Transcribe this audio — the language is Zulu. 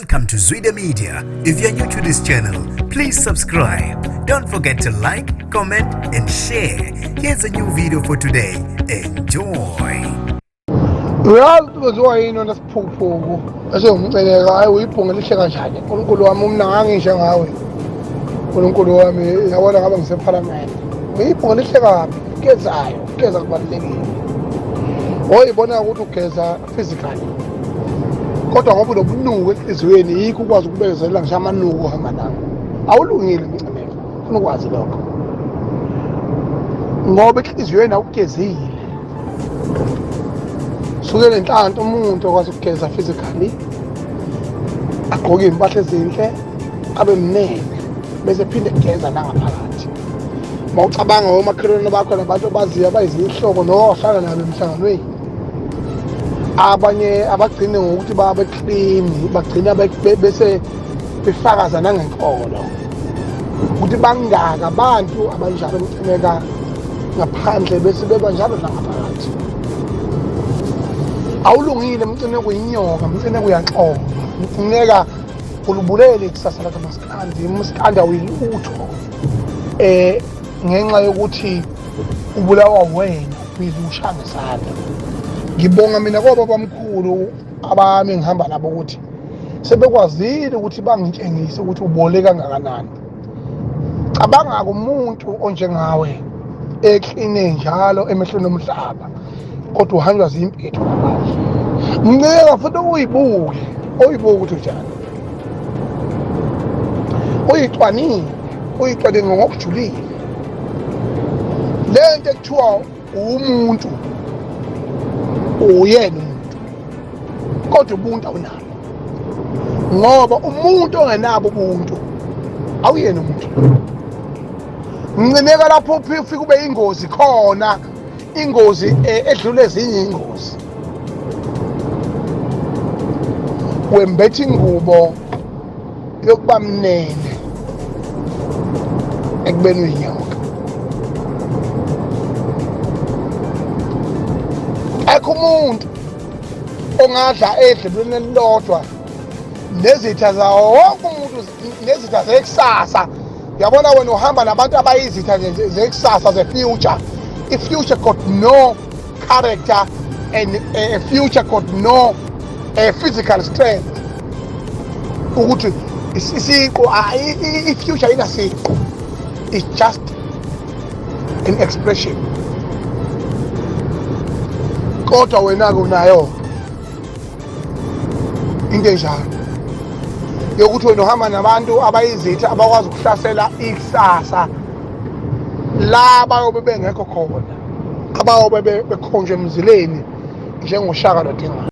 Welcome to Zwide Media. If you're new to this channel, please subscribe. Don't forget to like, comment and share. Here's a new video for today. Enjoy. Uyazi yini nasiphuphuku esengumceleka hayi uyiphunga lihle kanjani uNkulunkulu wami umna ngangisho ngawe uNkulunkulu wami yabona ngabe ngisephalamende uyiphunga lihle kabi ugeza kubalulekile oyibona ukuthi ugeza physically kodwa ngoba unobunuku enhliziyweni yikho ukwazi ukubekezela ngisho amanuku ohamba nawo awulungile Mcineka ufuna ukwazi lokho ngoba enhliziyweni awugezile suke lenhlanhla umuntu okwazi ukugeza physically agqoke impahla ezinhle abe mnene bese phinde egeza nangaphakathi mawucabanga omakhelwane bakho nabantu abaziya abayizihlobo nohlala nabo emhlanganweni abanye abagcine ngokuthi babe clean bagcina bese befakaza nangenkolo ukuthi bangaka abantu abanjalo Mcineka ngaphandle bese beba njalo nangaphakathi awulungile Mcineka uyinyoka Mcineka uyaxoka Mcineka ulubulele ikusasa lakhe maskandi awuyilutho ngenxa yokuthi ubulawa wena uyizusha ngesandla ngibonga mina kwaba bamkhulu abami ngihamba nabo ukuthi sebekwazile ukuthi bangitshengise ukuthi ubole kangakanani cabanga umuntu onjengawe ekline njalo emehlweni omhlaba kodwa uhanjwa zimpethu nabanye Mcineka futhi uyibuke ukuthi njani uyicwanile ngokujulile lento ekuthiwa umuntu uyena umuntu kodwa ubuntu awunabo ngoba umuntu ongenabo ubuntu awuyena umuntu Mcineka lapho ufika ube ingozi khona ingozi edlule ezinye ingozi wembethe ingubo yokuba mnene ekubeni uyinyoka akho umuntu ongadla edlelweni elilodwa nezitha zawo wonke umuntu nezitha zekusasa yabona wena uhamba nabantu abayizitha zekusasa ze-future i-future got no character and a future got no physical strength ukuthi isiqo i-future ayinasiqo it's just an expression kodwa wena-ke unayo into enjalo yokuthi wena uhamba nabantu abayizitha abakwazi ukuhlasela ikusasa la bayobe bengekho khona abayobe bekhonjwe emzileni njengoShaka noDingane.